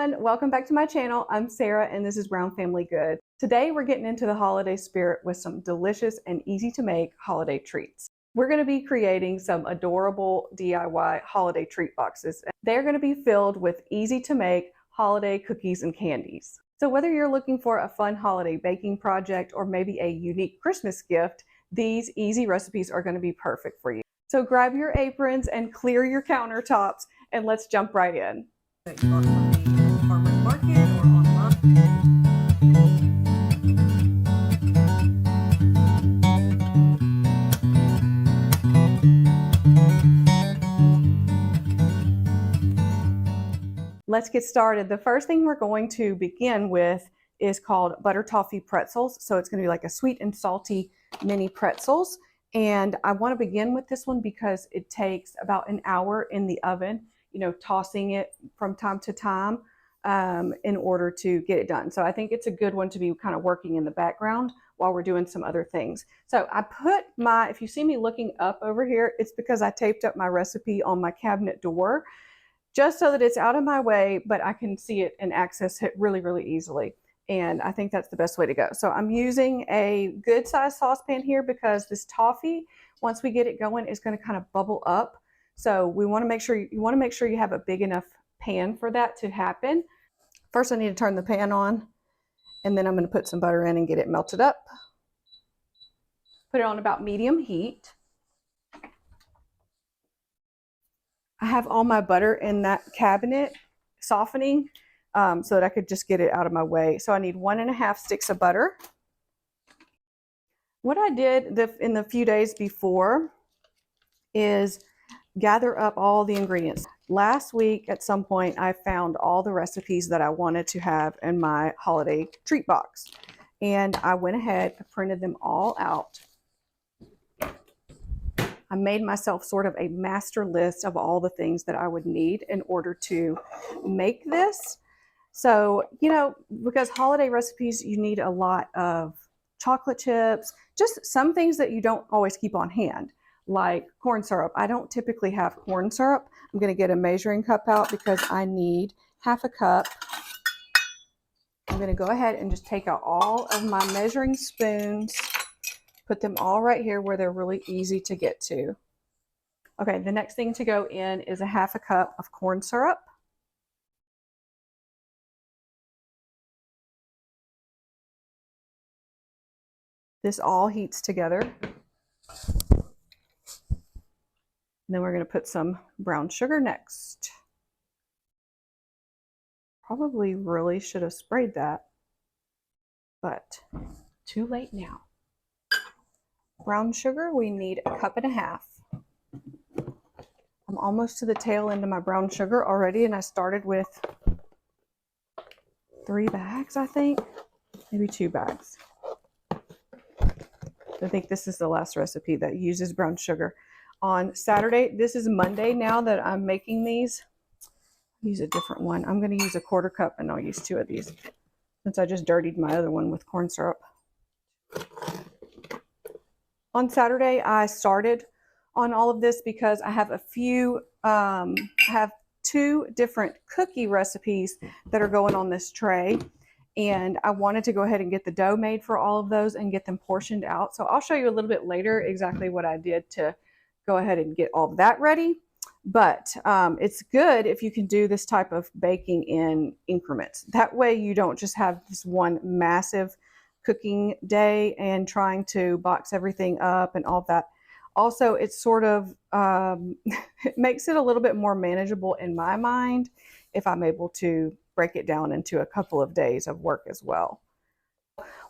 everyone, welcome back to my channel. I'm Sarah and this is Brown Family Good. Today we're getting into the holiday spirit with some delicious and easy to make holiday treats. We're going to be creating some adorable DIY holiday treat boxes. They're going to be filled with easy to make holiday cookies and candies. So whether you're looking for a fun holiday baking project or maybe a unique Christmas gift, these easy recipes are going to be perfect for you. So grab your aprons and clear your countertops and let's jump right in. That you bought from the farmer's market or online. Let's get started. The first thing we're going to begin with is called butter toffee pretzels. So it's going to be like a sweet and salty mini pretzels. And I want to begin with this one because it takes about an hour in the oven, tossing it from time to time in order to get it done. So I think it's a good one to be kind of working in the background while we're doing some other things. So I put if you see me looking up over here, it's because I taped up my recipe on my cabinet door just so that it's out of my way, but I can see it and access it really, really easily. And I think that's the best way to go. So I'm using a good size saucepan here because this toffee, once we get it going, is going to kind of bubble up. So we want to make sure you have a big enough pan for that to happen. First, I need to turn the pan on, and then I'm going to put some butter in and get it melted up. Put it on about medium heat. I have all my butter in that cabinet softening so that I could just get it out of my way. So I need 1.5 sticks of butter. What I did in the few days before is gather up all the ingredients. Last week at some point I found all the recipes that I wanted to have in my holiday treat box. And I went ahead and printed them all out. I made myself sort of a master list of all the things that I would need in order to make this. So, because holiday recipes, you need a lot of chocolate chips, just some things that you don't always keep on hand, like corn syrup. I don't typically have corn syrup. I'm going to get a measuring cup out because I need 1/2 cup. I'm going to go ahead and just take out all of my measuring spoons, put them all right here where they're really easy to get to. Okay, the next thing to go in is 1/2 cup of corn syrup. This all heats together. And then we're going to put some brown sugar next. Probably really should have sprayed that, but too late now. Brown sugar, we need 1.5 cups. I'm almost to the tail end of my brown sugar already, and I started with 3 bags, I think, maybe 2 bags. I think this is the last recipe that uses brown sugar. On Saturday, this is Monday now that I'm making these. Use a different one. I'm going to use 1/4 cup, and I'll use 2 of these since I just dirtied my other one with corn syrup. On Saturday, I started on all of this because I have have 2 different cookie recipes that are going on this tray. And I wanted to go ahead and get the dough made for all of those and get them portioned out. So I'll show you a little bit later exactly what I did to go ahead and get all of that ready. But it's good if you can do this type of baking in increments. That way you don't just have this one massive cooking day and trying to box everything up and all of that. Also, it's sort of, it makes it a little bit more manageable in my mind if I'm able to break it down into a couple of days of work as well.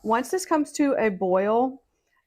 Once this comes to a boil,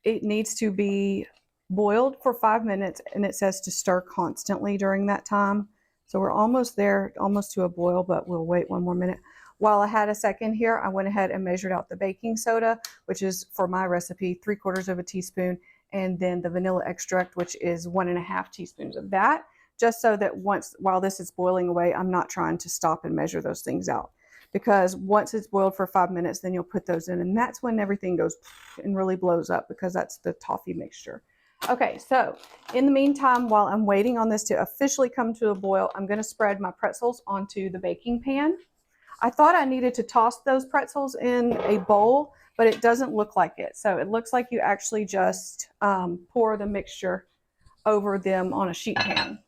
it needs to be boiled for 5 minutes, and it says to stir constantly during that time. So we're almost there, almost to a boil, but we'll wait 1 more minute. While I had a second here, I went ahead and measured out the baking soda, which is for my recipe 3/4 teaspoon, and then the vanilla extract, which is 1.5 teaspoons of that, just so that while this is boiling away, I'm not trying to stop and measure those things out. Because once it's boiled for 5 minutes, then you'll put those in, and that's when everything goes and really blows up because that's the toffee mixture. Okay, so in the meantime, while I'm waiting on this to officially come to a boil, I'm going to spread my pretzels onto the baking pan. I thought I needed to toss those pretzels in a bowl, but it doesn't look like it. So it looks like you actually just pour the mixture over them on a sheet pan.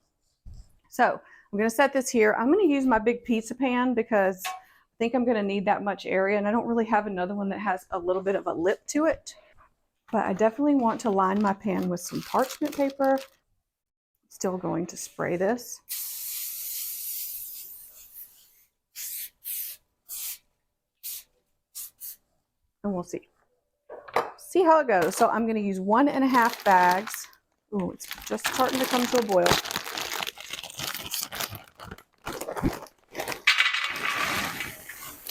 So I'm going to set this here. I'm going to use my big pizza pan because I think I'm going to need that much area, and I don't really have another one that has a little bit of a lip to it. But I definitely want to line my pan with some parchment paper. Still going to spray this. And we'll see. See how it goes. So I'm going to use 1.5 bags. Oh, it's just starting to come to a boil.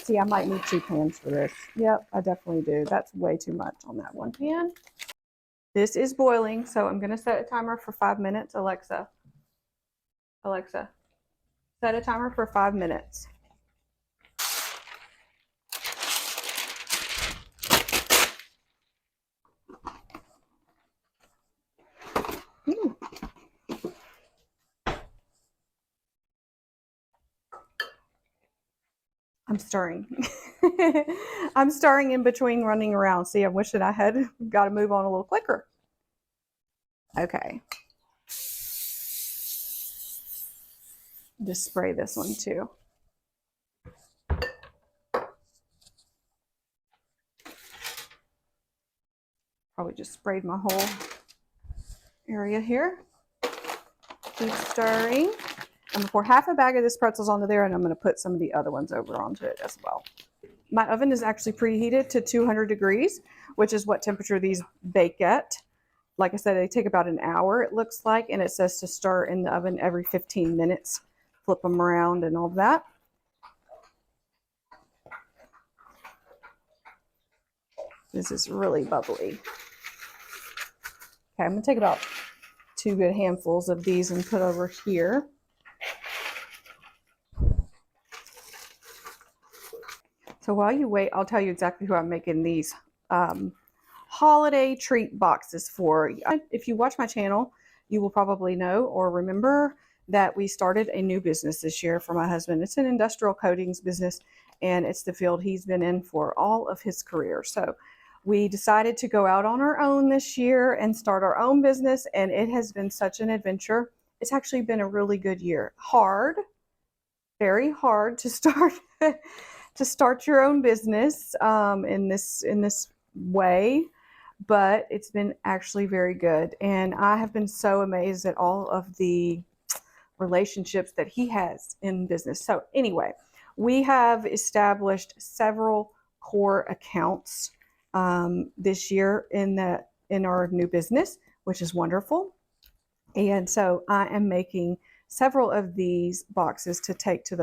See, I might need 2 pans for this. Yep, I definitely do. That's way too much on that one pan. This is boiling, so I'm going to set a timer for 5 minutes. Alexa, set a timer for 5 minutes. I'm stirring. I'm stirring in between running around. See, I'm wishing I had got to move on a little quicker. Okay. Just spray this one too. Probably just sprayed my whole area here. Keep stirring. I'm going to pour half a bag of this pretzels onto there, and I'm going to put some of the other ones over onto it as well. My oven is actually preheated to 200 degrees, which is what temperature these bake at. Like I said, they take about an hour, it looks like, and it says to stir in the oven every 15 minutes. Flip them around and all that. This is really bubbly. Okay, I'm going to take about 2 good handfuls of these and put over here. So while you wait, I'll tell you exactly who I'm making these holiday treat boxes for. If you watch my channel, you will probably know or remember that we started a new business this year for my husband. It's an industrial coatings business, and it's the field he's been in for all of his career. So we decided to go out on our own this year and start our own business, and it has been such an adventure. It's actually been a really good year. Hard, very hard to start to start your own business in this way, but it's been actually very good. And I have been so amazed at all of the relationships that he has in business. So anyway, we have established several core accounts this year in our new business, which is wonderful. And so I am making several of these boxes to take to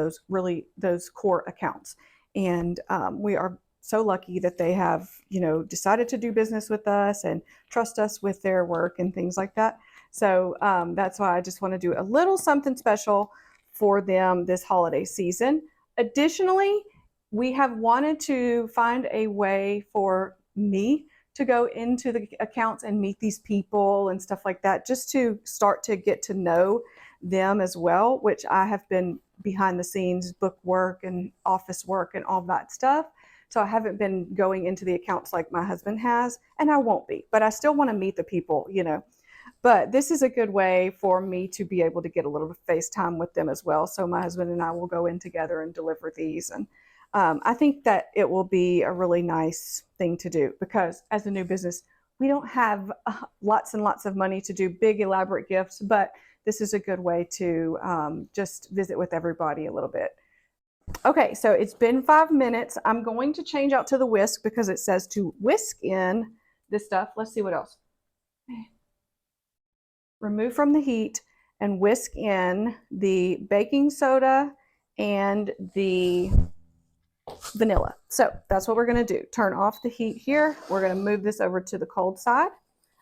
those core accounts. And we are so lucky that they have, decided to do business with us and trust us with their work and things like that. So that's why I just want to do a little something special for them this holiday season. Additionally, we have wanted to find a way for me to go into the accounts and meet these people and stuff like that, just to start to get to know them as well, which I have been behind the scenes, book work and office work and all that stuff. So I haven't been going into the accounts like my husband has, and I won't be, but I still want to meet the people, But this is a good way for me to be able to get a little FaceTime with them as well. So my husband and I will go in together and deliver these. And I think that it will be a really nice thing to do, because as a new business, we don't have lots and lots of money to do big elaborate gifts, but this is a good way to just visit with everybody a little bit. Okay, so it's been 5 minutes. I'm going to change out to the whisk because it says to whisk in this stuff. Let's see what else. Remove from the heat and whisk in the baking soda and the vanilla. So that's what we're going to do. Turn off the heat here. We're going to move this over to the cold side.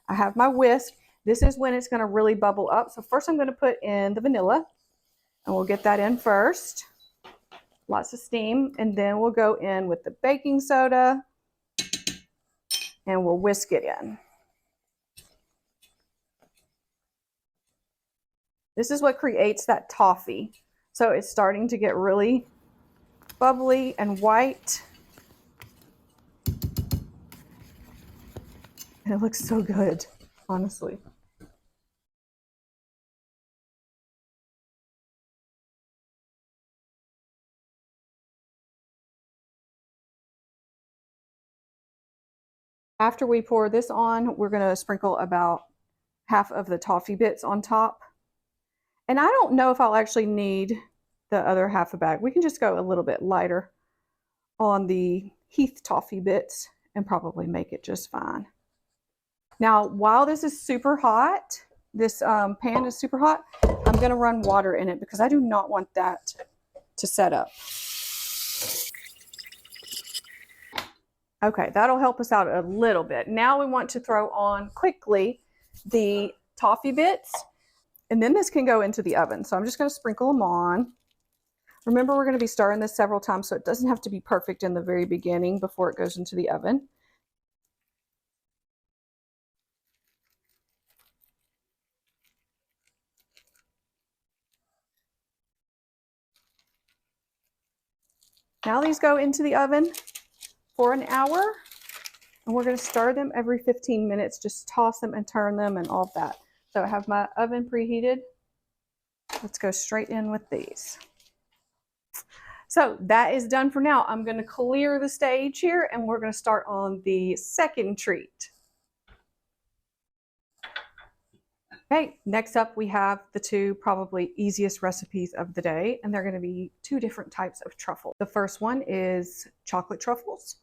I have my whisk. This is when it's going to really bubble up. So first I'm going to put in the vanilla, and we'll get that in first. Lots of steam. And then we'll go in with the baking soda and we'll whisk it in. This is what creates that toffee. So it's starting to get really bubbly and white. And it looks so good, honestly. After we pour this on, we're going to sprinkle about half of the toffee bits on top. And I don't know if I'll actually need the other half a bag. We can just go a little bit lighter on the Heath toffee bits and probably make it just fine. Now, while this is super hot, this pan is super hot, I'm going to run water in it because I do not want that to set up. Okay, that'll help us out a little bit. Now we want to throw on quickly the toffee bits, and then this can go into the oven. So I'm just going to sprinkle them on. Remember, we're going to be stirring this several times, so it doesn't have to be perfect in the very beginning before it goes into the oven. Now these go into the oven for an hour, and we're going to stir them every 15 minutes. Just toss them and turn them and all of that. So I have my oven preheated. Let's go straight in with these. So that is done for now. I'm going to clear the stage here, and we're going to start on the second treat. Okay, next up we have the two probably easiest recipes of the day, and they're going to be two different types of truffle. The first one is chocolate truffles.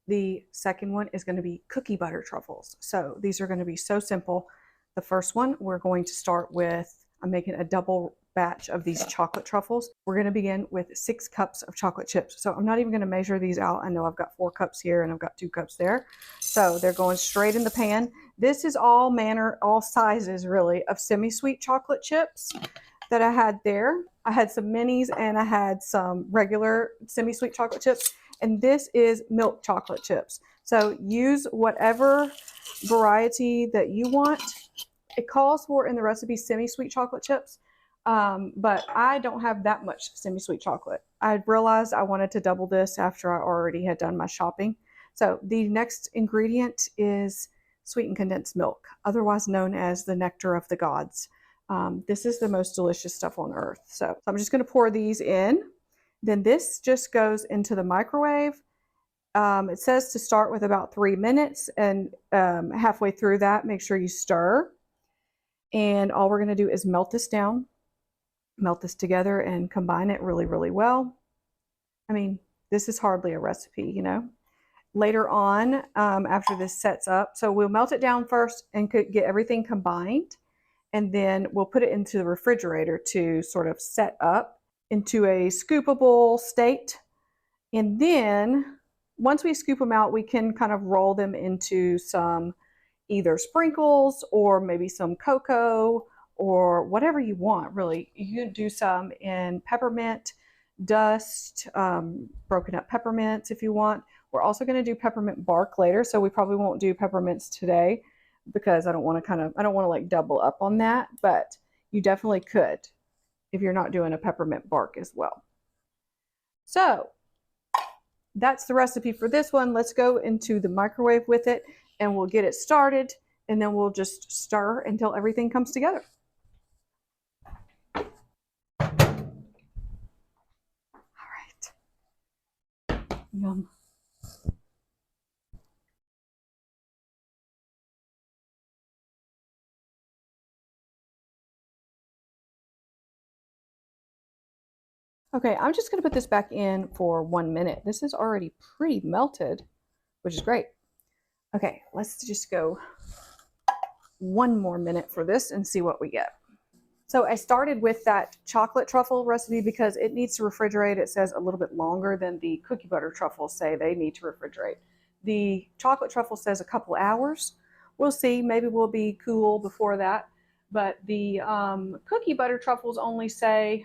The second one is going to be cookie butter truffles. So these are going to be so simple. The first one, we're going to start with, I'm making a double batch of these chocolate truffles. We're going to begin with 6 cups of chocolate chips. So I'm not even going to measure these out. I know I've got 4 cups here and I've got 2 cups there. So they're going straight in the pan. This is all sizes really of semi-sweet chocolate chips that I had there. I had some minis and I had some regular semi-sweet chocolate chips. And this is milk chocolate chips. So use whatever variety that you want. It calls for in the recipe semi-sweet chocolate chips, but I don't have that much semi-sweet chocolate. I realized I wanted to double this after I already had done my shopping. So the next ingredient is sweetened condensed milk, otherwise known as the nectar of the gods. This is the most delicious stuff on earth. So I'm just going to pour these in. Then this just goes into the microwave. It says to start with about 3 minutes, and halfway through that, make sure you stir. And all we're going to do is melt this down, melt this together, and combine it really, really well. I mean, this is hardly a recipe, you know. Later on, after this sets up, so we'll melt it down first and get everything combined, and then we'll put it into the refrigerator to sort of set up into a scoopable state. And then once we scoop them out, we can kind of roll them into some either sprinkles or maybe some cocoa or whatever you want, really. You can do some in peppermint dust, broken up peppermints if you want. We're also going to do peppermint bark later, so we probably won't do peppermints today because I don't want to like double up on that, but you definitely could if you're not doing a peppermint bark as well. So that's the recipe for this one. Let's go into the microwave with it and we'll get it started, and then we'll just stir until everything comes together. All right. Yum. Okay, I'm just going to put this back in for 1 minute. This is already pretty melted, which is great. Okay, let's just go 1 more minute for this and see what we get. So I started with that chocolate truffle recipe because it needs to refrigerate. It says a little bit longer than the cookie butter truffles say they need to refrigerate. The chocolate truffle says a couple hours. We'll see. Maybe we'll be cool before that. But the cookie butter truffles only say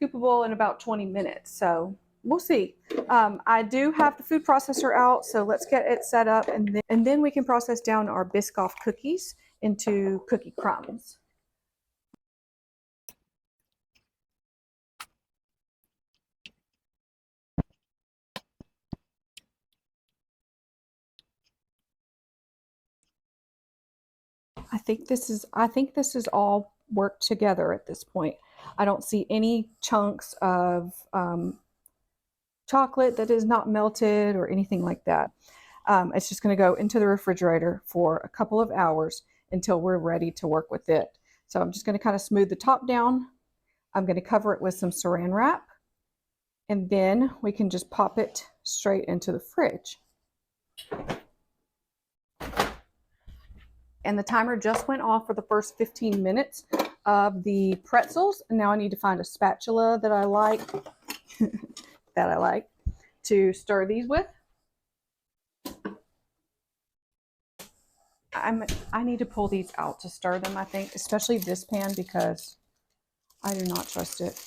scoopable in about 20 minutes. So we'll see. I do have the food processor out, so let's get it set up, and then we can process down our Biscoff cookies into cookie crumbs. think this is all worked together at this point. I don't see any chunks of chocolate that is not melted or anything like that. It's just going to go into the refrigerator for a couple of hours until we're ready to work with it. So I'm just going to kind of smooth the top down. I'm going to cover it with some saran wrap, and then we can just pop it straight into the fridge. And the timer just went off for the first 15 minutes of the pretzels. And now I need to find a spatula that I like to stir these with. I need to pull these out to stir them, I think, especially this pan, because I do not trust it.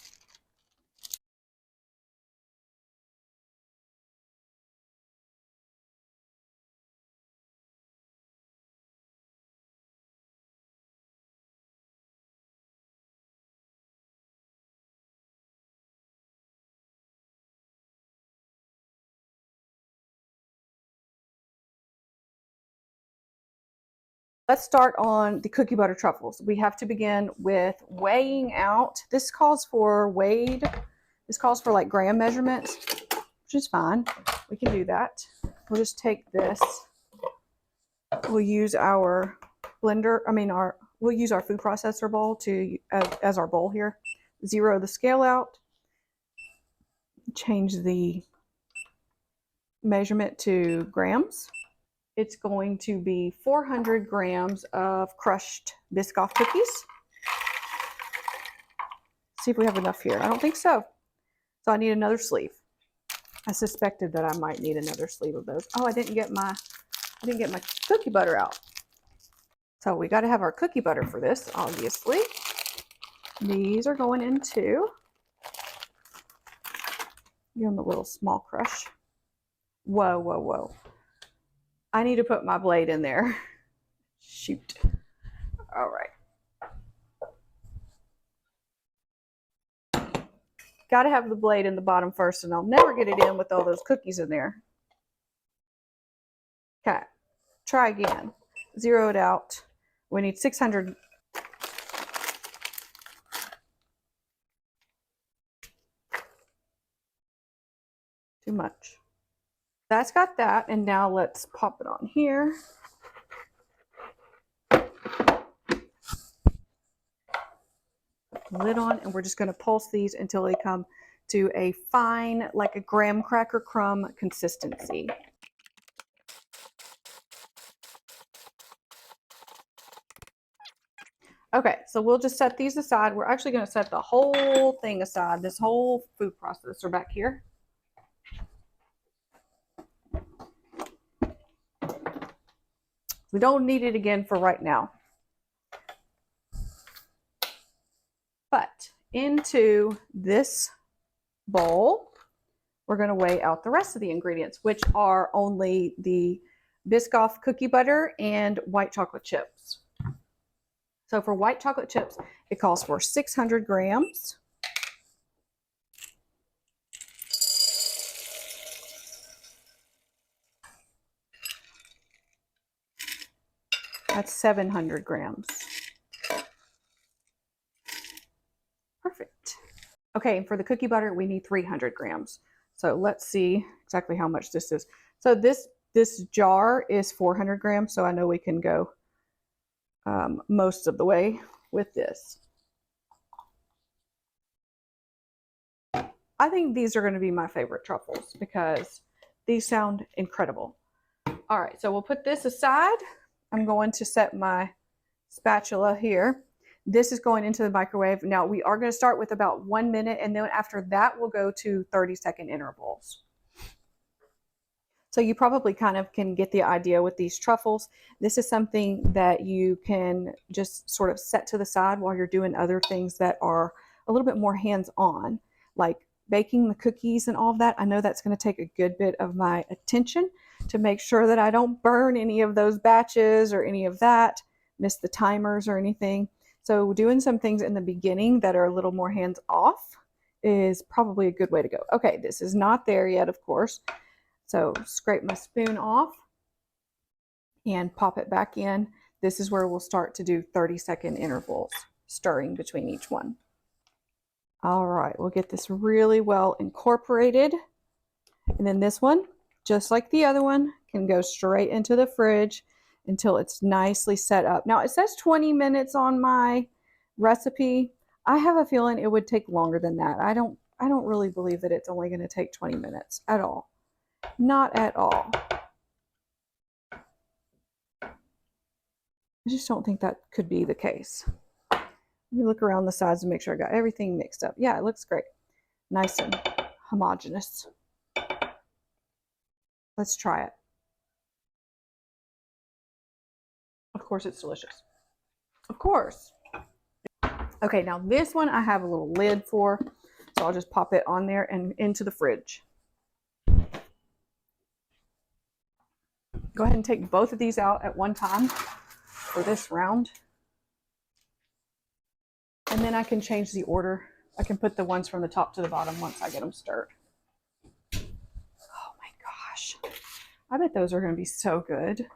Let's start on the cookie butter truffles. We have to begin with weighing out. This calls for weighed. This calls for like gram measurements, which is fine. We can do that. We'll just take this. We'll use our blender. We'll use our food processor bowl as our bowl here. Zero the scale out. Change the measurement to grams. It's going to be 400 grams of crushed Biscoff cookies. See if we have enough here. I don't think so. So I need another sleeve. I suspected that I might need another sleeve of those. Oh, I didn't get my cookie butter out. So we got to have our cookie butter for this, obviously. These are going into. Give them a little small crush. Whoa, whoa, whoa. I need to put my blade in there. Shoot. All right. Got to have the blade in the bottom first, and I'll never get it in with all those cookies in there. Okay. Try again. Zero it out. We need 600. Too much. That's got that, and now let's pop it on here. Lid on, and we're just going to pulse these until they come to a fine, like a graham cracker crumb consistency. Okay, so we'll just set these aside. We're actually going to set the whole thing aside, this whole food processor back here. We don't need it again for right now. But into this bowl, we're going to weigh out the rest of the ingredients, which are only the Biscoff cookie butter and white chocolate chips. So for white chocolate chips, it calls for 600 grams. That's 700 grams. Perfect. Okay, and for the cookie butter, we need 300 grams. So let's see exactly how much this is. So this jar is 400 grams, so I know we can go most of the way with this. I think these are going to be my favorite truffles because these sound incredible. All right, so we'll put this aside. I'm going to set my spatula here. This is going into the microwave. Now we are going to start with about 1 minute, and then after that we'll go to 30-second intervals. So you probably kind of can get the idea with these truffles. This is something that you can just sort of set to the side while you're doing other things that are a little bit more hands-on, like baking the cookies and all of that. I know that's going to take a good bit of my attention to make sure that I don't burn any of those batches or any of that, miss the timers or anything. So doing some things in the beginning that are a little more hands-off is probably a good way to go. Okay, this is not there yet, of course. So scrape my spoon off and pop it back in. this is where we'll start to do 30-second intervals, stirring between each one. All right, we'll get this really well incorporated. And then this one, just like the other one, can go straight into the fridge until it's nicely set up. Now it says 20 minutes on my recipe. I have a feeling it would take longer than that. I don't really believe that it's only going to take 20 minutes at all. Not at all. I just don't think that could be the case. Let me look around the sides and make sure I got everything mixed up. Yeah, it looks great. Nice and homogeneous. Let's try it. Of course, it's delicious. Of course. Okay, now this one I have a little lid for, so I'll just pop it on there and into the fridge. Go ahead and take both of these out at one time for this round. And then I can change the order. I can put the ones from the top to the bottom once I get them stirred. Oh my gosh. I bet those are going to be so good.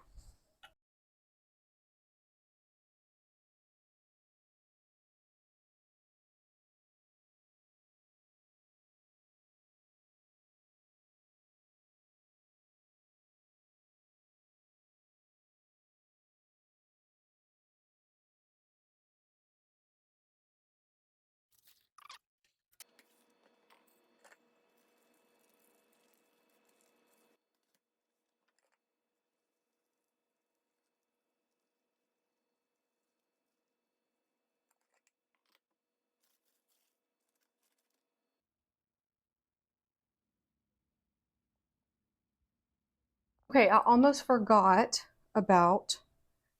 Okay, I almost forgot about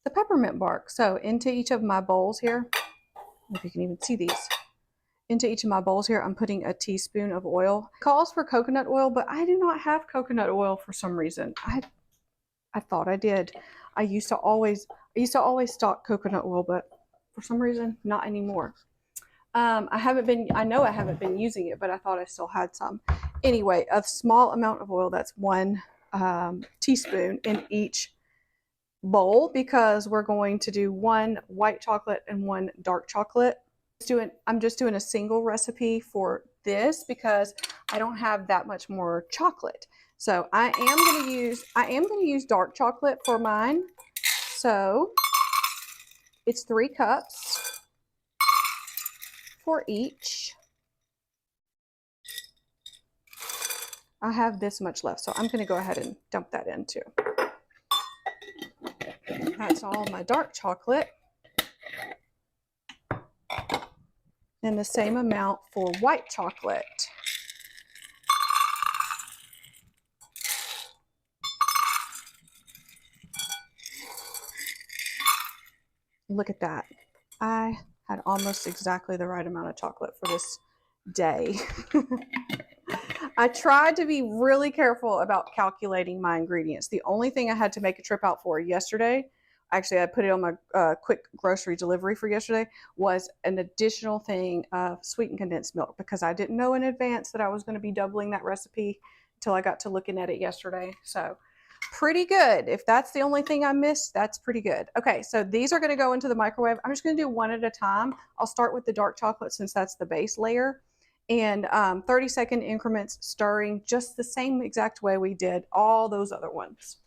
the peppermint bark. So into each of my bowls here, if you can even see these, into each of my bowls here, I'm putting a teaspoon of oil. It calls for coconut oil, but I do not have coconut oil for some reason. I thought I did. I used to always stock coconut oil, but for some reason, not anymore. I know I haven't been using it, but I thought I still had some. Anyway, a small amount of oil, that's 1 teaspoon in each bowl, because we're going to do 1 white chocolate and 1 dark chocolate. I'm just doing a single recipe for this because I don't have that much more chocolate. So I am going to use dark chocolate for mine. So it's 3 cups for each. I have this much left, so I'm going to go ahead and dump that in too. That's all my dark chocolate. And the same amount for white chocolate. Look at that. I had almost exactly the right amount of chocolate for this day. I tried to be really careful about calculating my ingredients. The only thing I had to make a trip out for yesterday, actually I put it on my quick grocery delivery for yesterday, was an additional thing of sweetened condensed milk, because I didn't know in advance that I was going to be doubling that recipe until I got to looking at it yesterday. So pretty good. If that's the only thing I missed, that's pretty good. Okay, so these are going to go into the microwave. I'm just going to do one at a time. I'll start with the dark chocolate since that's the base layer. And 30-second increments, stirring just the same exact way we did all those other ones.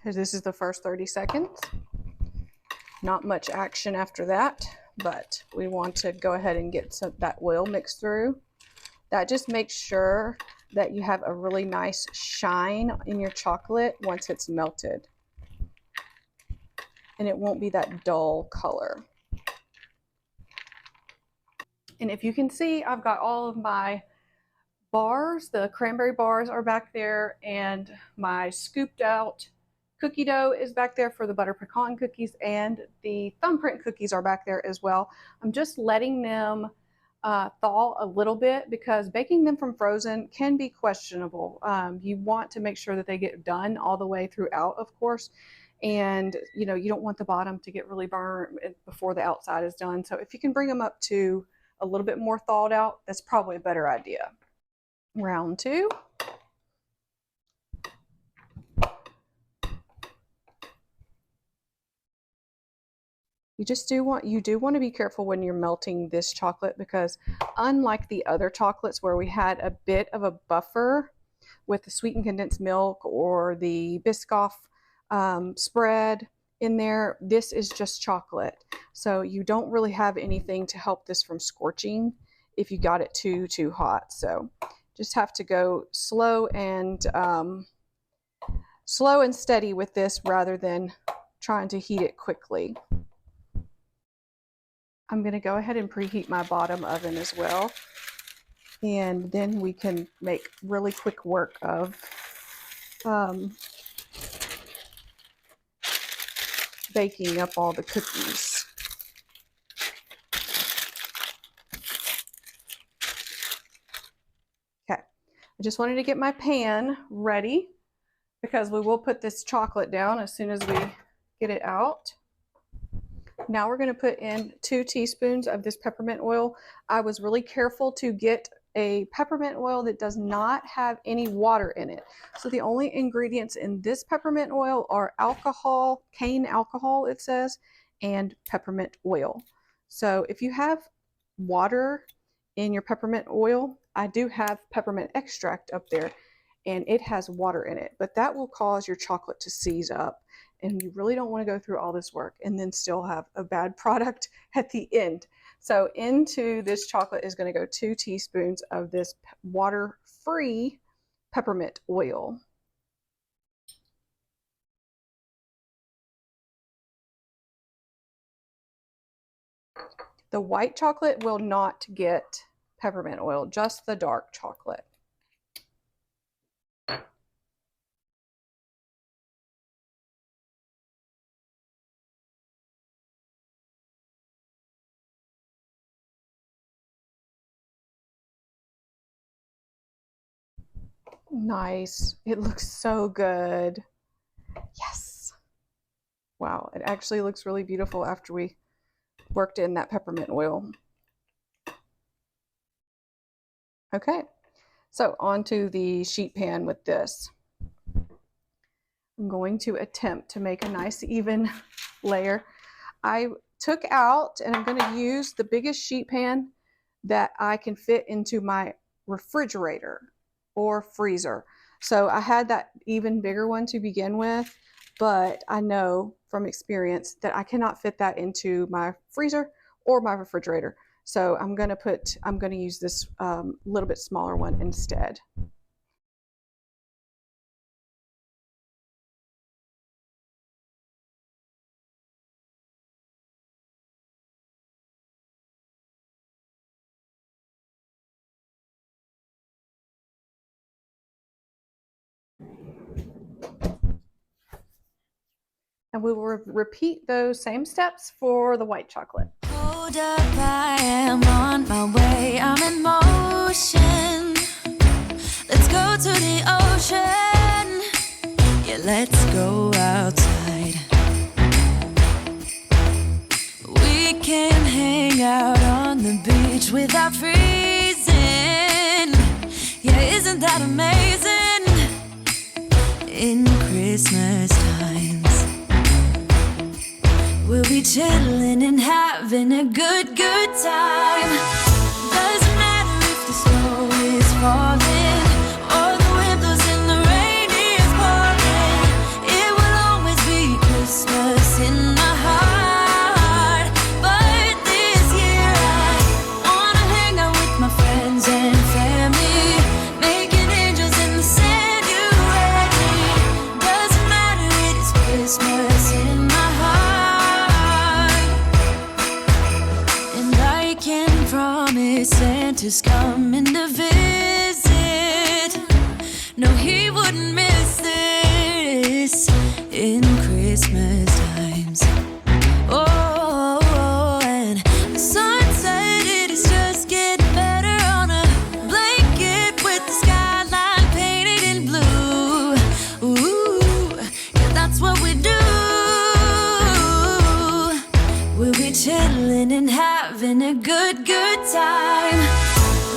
This is the first 30 seconds. Not much action after that, but we want to go ahead and get that oil mixed through. That just makes sure that you have a really nice shine in your chocolate once it's melted. And it won't be that dull color. And if you can see, I've got all of my bars. The cranberry bars are back there, and my scooped out cookie dough is back there for the butter pecan cookies, and the thumbprint cookies are back there as well. I'm just letting them thaw a little bit, because baking them from frozen can be questionable. You want to make sure that they get done all the way throughout, of course. And you don't want the bottom to get really burnt before the outside is done. So if you can bring them up to a little bit more thawed out, that's probably a better idea. Round 2. you do want to be careful when you're melting this chocolate, because unlike the other chocolates where we had a bit of a buffer with the sweetened condensed milk or the Biscoff spread in there, this is just chocolate. So you don't really have anything to help this from scorching if you got it too hot. So just have to go slow and steady with this rather than trying to heat it quickly. I'm going to go ahead and preheat my bottom oven as well, and then we can make really quick work of baking up all the cookies. Okay, I just wanted to get my pan ready because we will put this chocolate down as soon as we get it out. Now we're going to put in 2 teaspoons of this peppermint oil. I was really careful to get a peppermint oil that does not have any water in it. So the only ingredients in this peppermint oil are alcohol, cane alcohol it says, and peppermint oil. So if you have water in your peppermint oil, I do have peppermint extract up there and it has water in it, but that will cause your chocolate to seize up, and you really don't want to go through all this work and then still have a bad product at the end. So into this chocolate is going to go 2 teaspoons of this water-free peppermint oil. The white chocolate will not get peppermint oil, just the dark chocolate. Nice. It looks so good. Yes. Wow, it actually looks really beautiful after we worked in that peppermint oil. Okay, so onto the sheet pan with this. I'm going to attempt to make a nice even layer. I took out, and I'm going to use the biggest sheet pan that I can fit into my refrigerator or freezer. So I had that even bigger one to begin with, but I know from experience that I cannot fit that into my freezer or my refrigerator. So I'm going to use this little bit smaller one instead. And we will repeat those same steps for the white chocolate. Hold up, I am on my way, I'm in motion. Let's go to the ocean. Yeah, let's go outside. We can hang out on the beach without freezing. Yeah, isn't that amazing? In Christmas times, we'll be chilling and having a good time. Doesn't matter if the snow is falling or the wind blows and the rain is pouring. It will always be Christmas in my heart. But this year I wanna hang out with my friends and family, making angels in the sand, you ready? Doesn't matter, it is Christmas in my heart. And I can promise Santa's coming to visit. No, he wouldn't miss this in Christmas times. Oh, and the sun said it is just getting better on a blanket with the skyline painted in blue. Ooh, yeah, that's what we do. We'll be chilling and having a good time.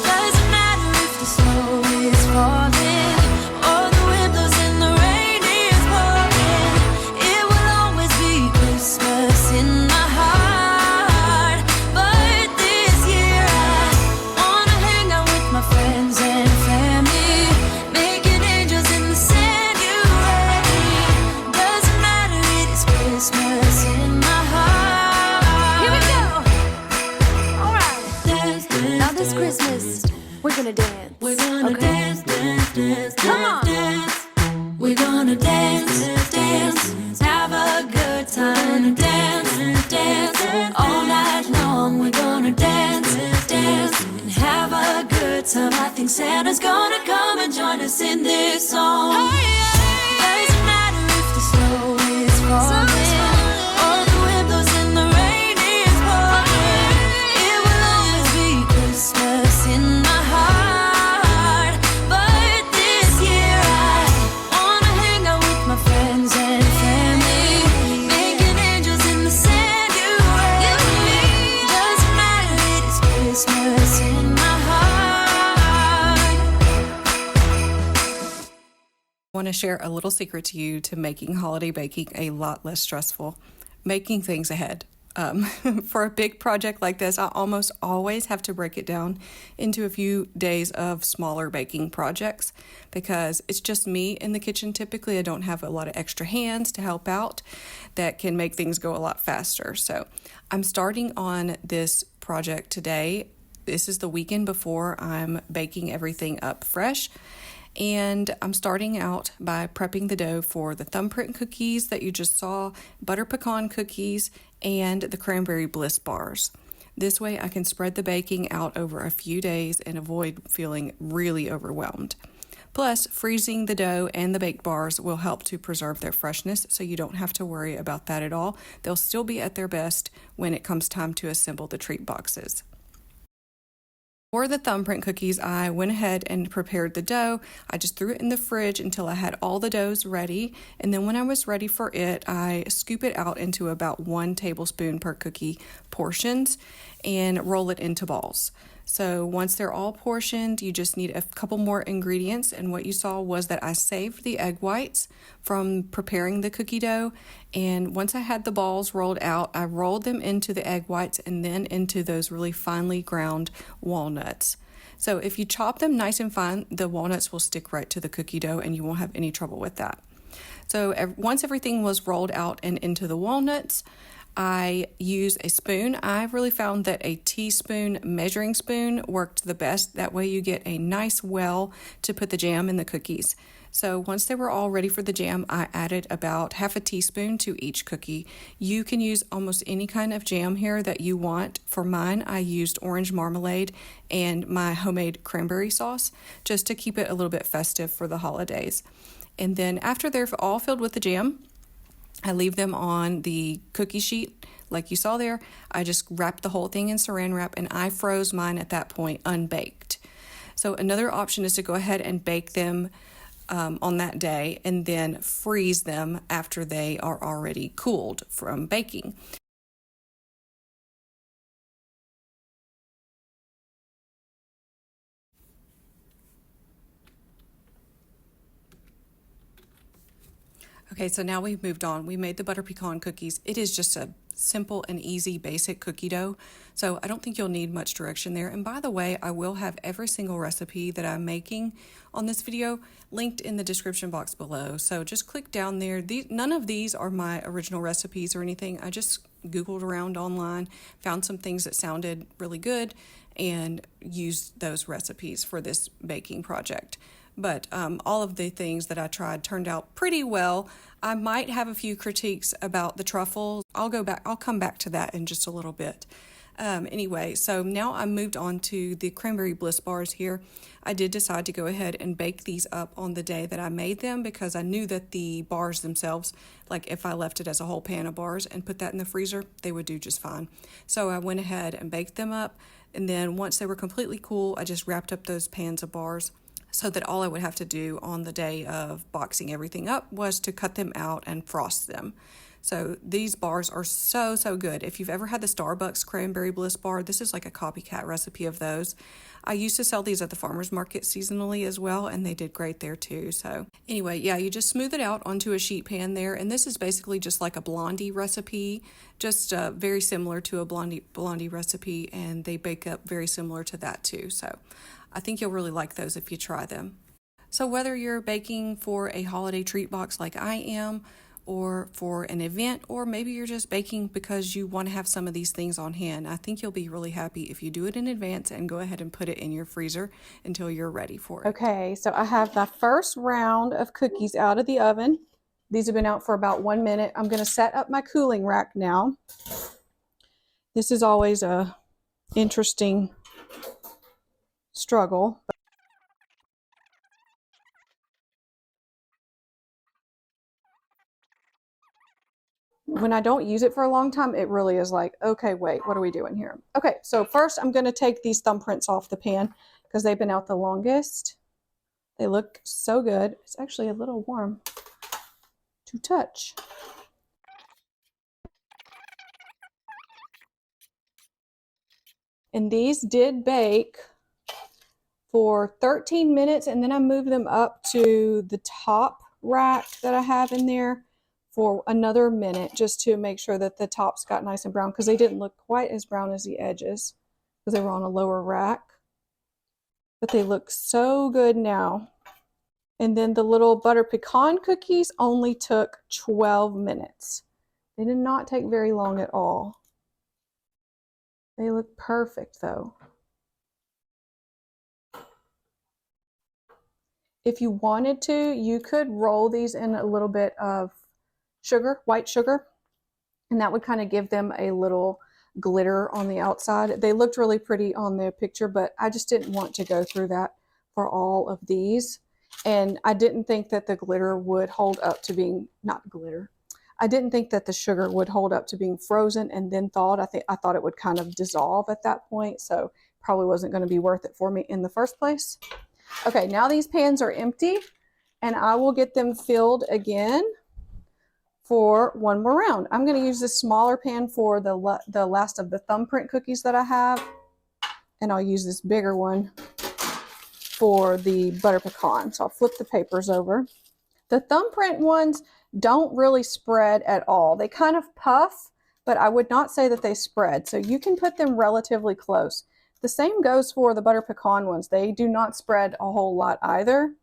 Doesn't matter if the snow is falling or the wind blows and the rain is pouring. It will always Christmas. We're gonna dance. We're gonna dance, dance, dance, Come on. dance. We're gonna dance, dance, have a good time. Dance, dance, all night long. We're gonna dance, dance, and have a good time. I think Santa's gonna come and join us in this song. Doesn't matter if the snow is falling or the wind blows and the rain is pouring. It will always be Christmas in my heart. But this year I wanna hang out with my friends and family, making angels in the sanctuary. Doesn't matter, it is Christmas in my heart. I want to share a little secret to you to making holiday baking a lot less stressful. Making things ahead. For a big project like this, I almost always have to break it down into a few days of smaller baking projects because it's just me in the kitchen. Typically, I don't have a lot of extra hands to help out that can make things go a lot faster. So I'm starting on this project today. This is the weekend before I'm baking everything up fresh. And I'm starting out by prepping the dough for the thumbprint cookies that you just saw, butter pecan cookies, and the cranberry bliss bars. This way I can spread the baking out over a few days and avoid feeling really overwhelmed. Plus, freezing the dough and the baked bars will help to preserve their freshness, so you don't have to worry about that at all. They'll still be at their best when it comes time to assemble the treat boxes. For the thumbprint cookies, I went ahead and prepared the dough. I just threw it in the fridge until I had all the doughs ready. And then when I was ready for it, I scoop it out into about 1 tablespoon per cookie portions and roll it into balls. So once they're all portioned, you just need a couple more ingredients. And what you saw was that I saved the egg whites from preparing the cookie dough. And once I had the balls rolled out, I rolled them into the egg whites and then into those really finely ground walnuts. So if you chop them nice and fine, the walnuts will stick right to the cookie dough and you won't have any trouble with that. So once everything was rolled out and into the walnuts, I use a spoon. I really found that a teaspoon measuring spoon worked the best. That way you get a nice well to put the jam in the cookies. So once they were all ready for the jam, I added about half a teaspoon to each cookie. You can use almost any kind of jam here that you want. For mine, I used orange marmalade and my homemade cranberry sauce just to keep it a little bit festive for the holidays. And then after they're all filled with the jam, I leave them on the cookie sheet like you saw there. I just wrapped the whole thing in saran wrap and I froze mine at that point unbaked. So another option is to go ahead and bake them on that day and then freeze them after they are already cooled from baking. Okay, so now we've moved on. We made the butter pecan cookies. It is just a simple and easy basic cookie dough, so I don't think you'll need much direction there. And by the way, I will have every single recipe that I'm making on this video linked in the description box below. So just click down there. None of these are my original recipes or anything. I just Googled around online, found some things that sounded really good, and used those recipes for this baking project. But all of the things that I tried turned out pretty well. I might have a few critiques about the truffles. I'll come back to that in just a little bit. Anyway, so now I moved on to the cranberry bliss bars here. I did decide to go ahead and bake these up on the day that I made them because I knew that the bars themselves, like if I left it as a whole pan of bars and put that in the freezer, they would do just fine. So I went ahead and baked them up, and then once they were completely cool, I just wrapped up those pans of bars so that all I would have to do on the day of boxing everything up was to cut them out and frost them. So these bars are so good. If you've ever had the Starbucks cranberry bliss bar, this is like a copycat recipe of those. I used to sell these at the farmer's market seasonally as well, and they did great there too. So anyway, yeah, you just smooth it out onto a sheet pan there, and this is basically just like a blondie recipe, just very similar to a blondie recipe, and they bake up very similar to that too. So I think you'll really like those if you try them. So whether you're baking for a holiday treat box like I am, or for an event, or maybe you're just baking because you want to have some of these things on hand. I think you'll be really happy if you do it in advance and go ahead and put it in your freezer until you're ready for it. Okay, so I have the first round of cookies out of the oven. These have been out for about 1 minute. I'm going to set up my cooling rack now. This is always a interesting struggle. When I don't use it for a long time, it really is like, okay, wait, what are we doing here? Okay, so first I'm going to take these thumbprints off the pan because they've been out the longest. They look so good. It's actually a little warm to touch. And these did bake for 13 minutes, and then I moved them up to the top rack that I have in there for another minute just to make sure that the tops got nice and brown, because they didn't look quite as brown as the edges because they were on a lower rack. But they look so good now. And then the little butter pecan cookies only took 12 minutes. They did not take very long at all. They look perfect though. If you wanted to, you could roll these in a little bit of sugar, white sugar, and that would kind of give them a little glitter on the outside. They looked really pretty on the picture, but I just didn't want to go through that for all of these. And I didn't think that the glitter would hold up to being, not glitter, I didn't think that the sugar would hold up to being frozen and then thawed. I thought it would kind of dissolve at that point, so probably wasn't going to be worth it for me in the first place. Okay, now these pans are empty, and I will get them filled again for one more round. I'm going to use this smaller pan for the last of the thumbprint cookies that I have, and I'll use this bigger one for the butter pecan. So I'll flip the papers over. The thumbprint ones don't really spread at all. They kind of puff, but I would not say that they spread. So you can put them relatively close. The same goes for the butter pecan ones. They do not spread a whole lot either.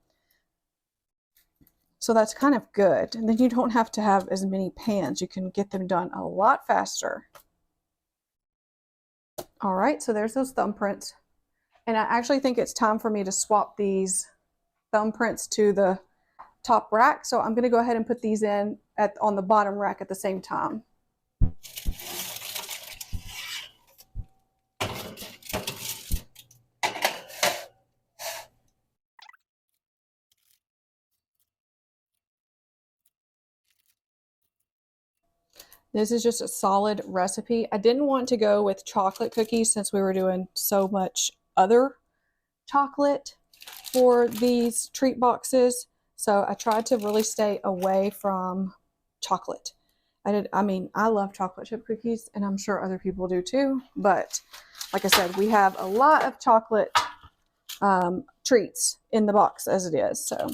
So that's kind of good. And then you don't have to have as many pans. You can get them done a lot faster. All right, so there's those thumbprints. And I actually think it's time for me to swap these thumbprints to the top rack. So I'm going to go ahead and put these in on the bottom rack at the same time. This is just a solid recipe. I didn't want to go with chocolate cookies since we were doing so much other chocolate for these treat boxes. So I tried to really stay away from chocolate. I mean, I love chocolate chip cookies, and I'm sure other people do too. But like I said, we have a lot of chocolate treats in the box as it is. So.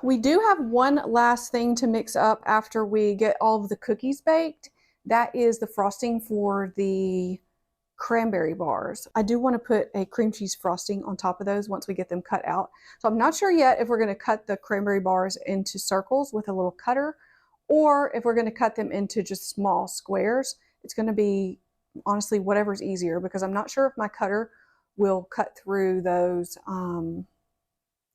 We do have one last thing to mix up after we get all of the cookies baked. That is the frosting for the cranberry bars. I do want to put a cream cheese frosting on top of those once we get them cut out. So I'm not sure yet if we're going to cut the cranberry bars into circles with a little cutter, or if we're going to cut them into just small squares. It's going to be, honestly, whatever's easier, because I'm not sure if my cutter will cut through those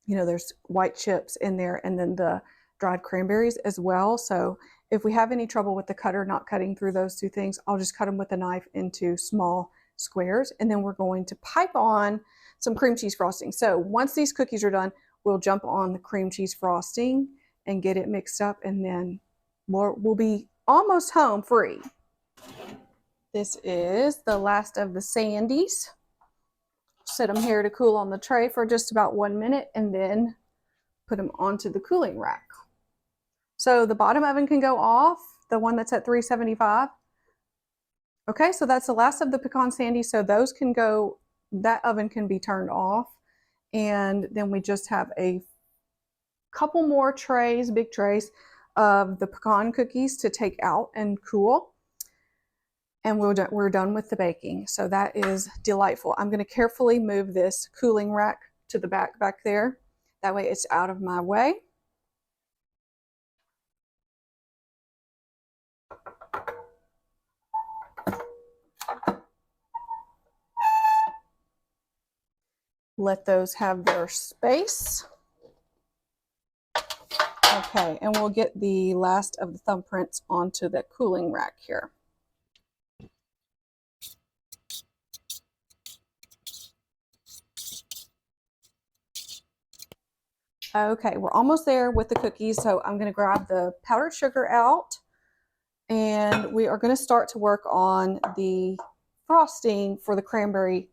you know, there's white chips in there and then the dried cranberries as well. So if we have any trouble with the cutter not cutting through those two things, I'll just cut them with a knife into small squares. And then we're going to pipe on some cream cheese frosting. So once these cookies are done, we'll jump on the cream cheese frosting and get it mixed up, and then we'll be almost home free. This is the last of the sandies. Set them here to cool on the tray for just about 1 minute, and then put them onto the cooling rack. So the bottom oven can go off, the one that's at 375. Okay, so that's the last of the pecan sandies. So those can go, that oven can be turned off. And then we just have a couple more trays, big trays, of the pecan cookies to take out and cool. and we're done with the baking. So that is delightful. I'm going to carefully move this cooling rack to the back there. That way it's out of my way. Let those have their space. Okay, and we'll get the last of the thumbprints onto the cooling rack here. Okay, we're almost there with the cookies, so I'm going to grab the powdered sugar out, and we are going to start to work on the frosting for the cranberry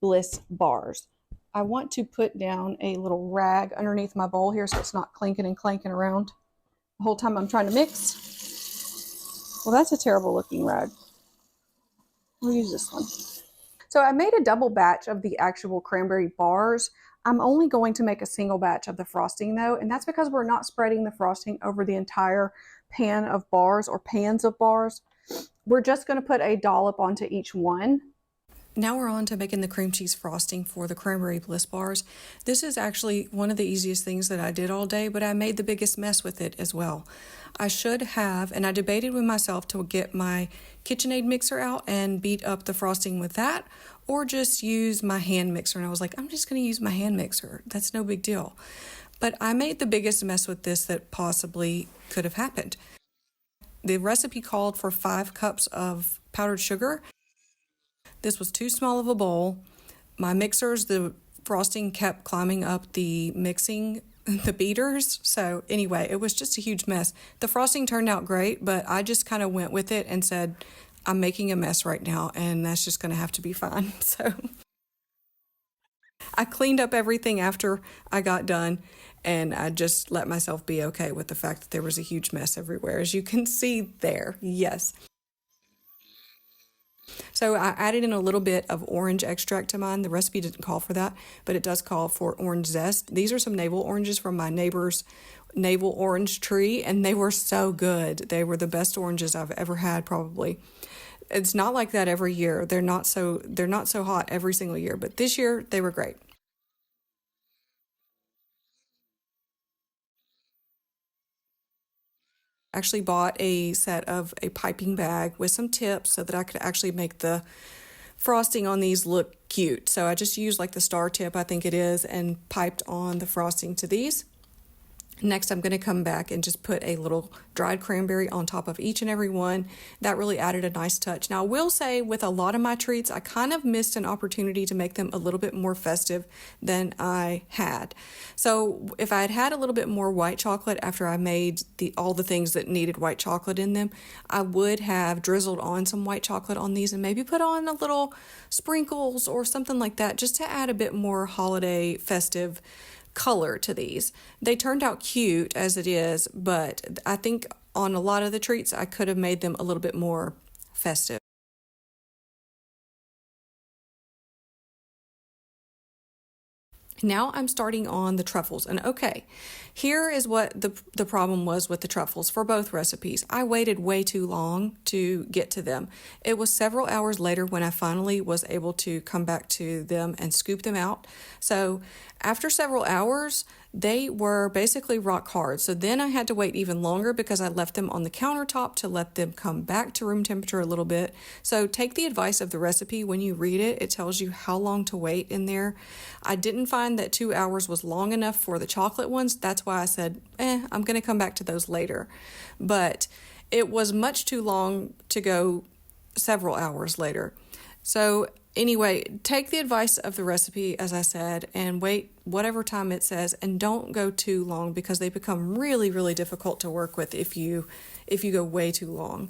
bliss bars. I want to put down a little rag underneath my bowl here so it's not clinking and clanking around the whole time I'm trying to mix. Well, that's a terrible looking rag. We'll use this one. So I made a double batch of the actual cranberry bars. I'm only going to make a single batch of the frosting though, and that's because we're not spreading the frosting over the entire pan of bars or pans of bars. We're just going to put a dollop onto each one. Now we're on to making the cream cheese frosting for the cranberry bliss bars. This is actually one of the easiest things that I did all day, but I made the biggest mess with it as well. I should have, and I debated with myself to get my KitchenAid mixer out and beat up the frosting with that, or just use my hand mixer. And I was like, I'm just going to use my hand mixer. That's no big deal. But I made the biggest mess with this that possibly could have happened. The recipe called for 5 cups of powdered sugar. This was too small of a bowl. My mixers, the frosting kept climbing up the beaters. So anyway, it was just a huge mess. The frosting turned out great, but I just kind of went with it and said, I'm making a mess right now, and that's just going to have to be fine. So I cleaned up everything after I got done, and I just let myself be okay with the fact that there was a huge mess everywhere, as you can see there. Yes. So I added in a little bit of orange extract to mine. The recipe didn't call for that, but it does call for orange zest. These are some navel oranges from my neighbor's navel orange tree, and they were so good. They were the best oranges I've ever had, probably. It's not like that every year. They're not so hot every single year, but this year they were great. Actually bought a set of a piping bag with some tips so that I could actually make the frosting on these look cute. So I just used like the star tip, I think it is, and piped on the frosting to these. Next, I'm going to come back and just put a little dried cranberry on top of each and every one. That really added a nice touch. Now, I will say with a lot of my treats, I kind of missed an opportunity to make them a little bit more festive than I had. So if I had had a little bit more white chocolate after I made all the things that needed white chocolate in them, I would have drizzled on some white chocolate on these and maybe put on a little sprinkles or something like that just to add a bit more holiday festive color to these. They turned out cute as it is, but I think on a lot of the treats I could have made them a little bit more festive. Now I'm starting on the truffles, and okay, here is what the problem was with the truffles for both recipes. I waited way too long to get to them. It was several hours later when I finally was able to come back to them and scoop them out. So after several hours, they were basically rock hard. So then I had to wait even longer because I left them on the countertop to let them come back to room temperature a little bit. So take the advice of the recipe when you read it. It tells you how long to wait in there. I didn't find that 2 hours was long enough for the chocolate ones. That's why I said, I'm going to come back to those later. But it was much too long to go several hours later. So anyway, take the advice of the recipe, as I said, and wait whatever time it says, and don't go too long because they become really, really difficult to work with if you go way too long.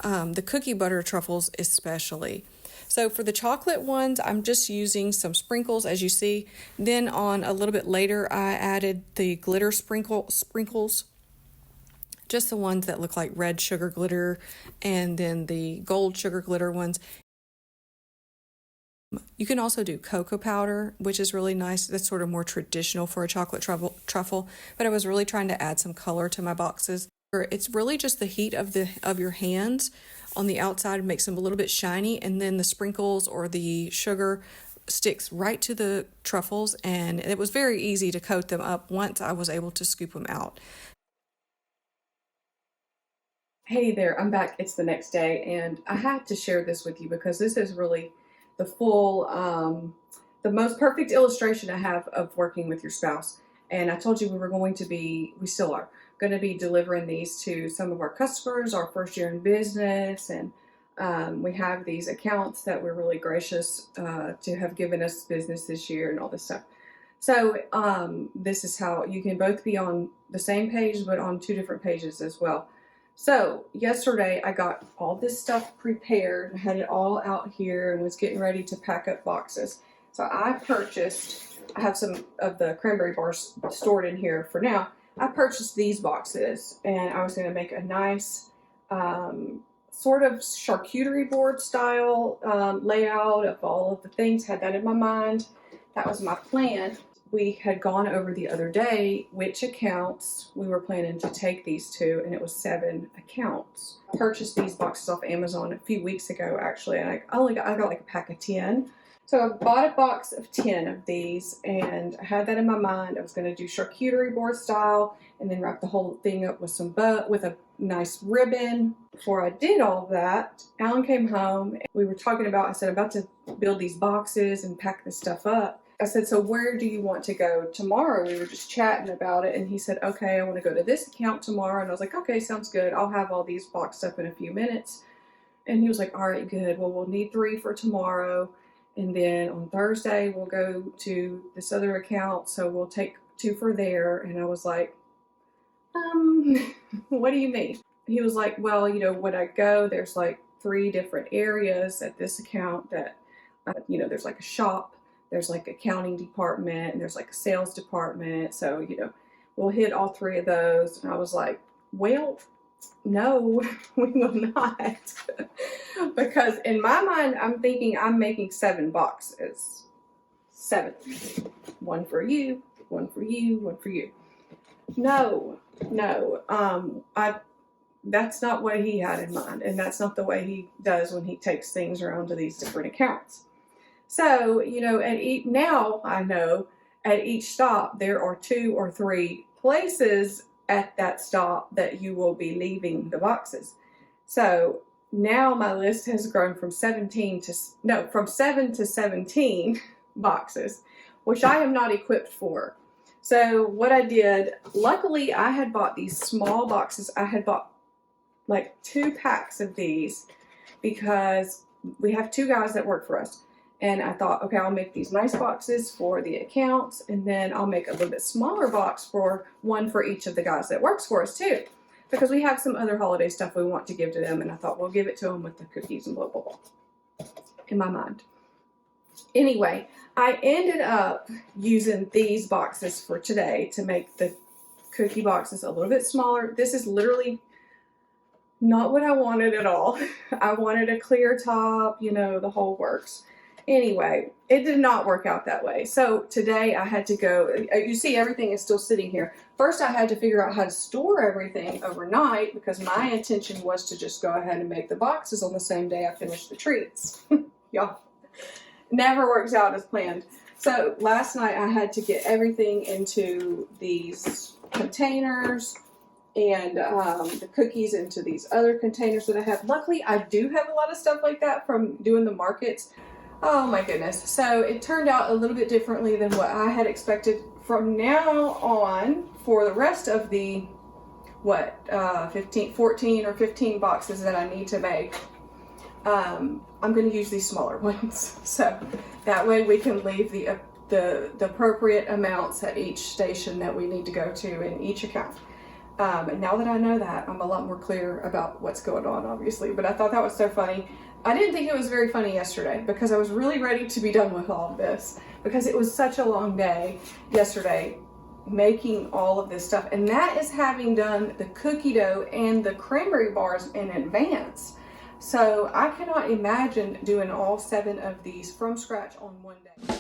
The cookie butter truffles especially. So for the chocolate ones, I'm just using some sprinkles, as you see. Then on a little bit later, I added the glitter sprinkles, just the ones that look like red sugar glitter, and then the gold sugar glitter ones. You can also do cocoa powder, which is really nice. That's sort of more traditional for a chocolate truffle, but I was really trying to add some color to my boxes. It's really just the heat of your hands on the outside, makes them a little bit shiny, and then the sprinkles or the sugar sticks right to the truffles, and it was very easy to coat them up once I was able to scoop them out. Hey there, I'm back. It's the next day, and I had to share this with you because this is really the full, the most perfect illustration I have of working with your spouse. And I told you we still are, going to be delivering these to some of our customers, our first year in business, and we have these accounts that we're really gracious to have given us business this year and all this stuff. So this is how you can both be on the same page, but on two different pages as well. So yesterday I got all this stuff prepared, had it all out here, and was getting ready to pack up boxes. So I have some of the cranberry bars stored in here for now. I purchased these boxes, and I was going to make a nice sort of charcuterie board style layout of all of the things. Had that in my mind. That was my plan. We had gone over the other day which accounts we were planning to take these to, and it was 7 accounts. I purchased these boxes off Amazon a few weeks ago, actually, and I got like a pack of 10. So I bought a box of 10 of these, and I had that in my mind. I was going to do charcuterie board style, and then wrap the whole thing up with with a nice ribbon. Before I did all that, Alan came home, and we were talking about, I said, I'm about to build these boxes and pack this stuff up. I said, so where do you want to go tomorrow? We were just chatting about it, and he said, okay, I want to go to this account tomorrow. And I was like, okay, sounds good. I'll have all these boxed up in a few minutes. And he was like, all right, good. Well, we'll need 3 for tomorrow. And then on Thursday, we'll go to this other account, so we'll take 2 for there. And I was like, what do you mean? He was like, well, you know, when I go, there's like 3 different areas at this account that, you know, there's like a shop, there's like accounting department, and there's like a sales department. So, you know, we'll hit all 3 of those. And I was like, well, no, we will not. Because in my mind, I'm thinking I'm making 7 boxes. 7. 1 for you, 1 for you, 1 for you. No. That's not what he had in mind. And that's not the way he does when he takes things around to these different accounts. So, you know, now I know at each stop there are 2 or 3 places at that stop that you will be leaving the boxes. So now my list has grown from 7 to 17 boxes, which I am not equipped for. So what I did, luckily I had bought these small boxes. I had bought like 2 packs of these because we have 2 guys that work for us. And I thought, okay, I'll make these nice boxes for the accounts, and then I'll make a little bit smaller box for 1 for each of the guys that works for us too. Because we have some other holiday stuff we want to give to them, and I thought we'll give it to them with the cookies and blah, blah, blah, in my mind. Anyway, I ended up using these boxes for today to make the cookie boxes a little bit smaller. This is literally not what I wanted at all. I wanted a clear top, you know, the whole works. Anyway, it did not work out that way. So today I had to go, you see everything is still sitting here. First I had to figure out how to store everything overnight because my intention was to just go ahead and make the boxes on the same day I finished the treats. Y'all, never works out as planned. So last night I had to get everything into these containers and the cookies into these other containers that I have. Luckily I do have a lot of stuff like that from doing the markets. Oh my goodness. So it turned out a little bit differently than what I had expected. From now on, for the rest of the, 14 or 15 boxes that I need to make, I'm going to use these smaller ones. So that way we can leave the appropriate amounts at each station that we need to go to in each account. And now that I know that, I'm a lot more clear about what's going on, obviously. But I thought that was so funny. I didn't think it was very funny yesterday because I was really ready to be done with all of this because it was such a long day yesterday making all of this stuff. And that is having done the cookie dough and the cranberry bars in advance. So I cannot imagine doing all 7 of these from scratch on one day.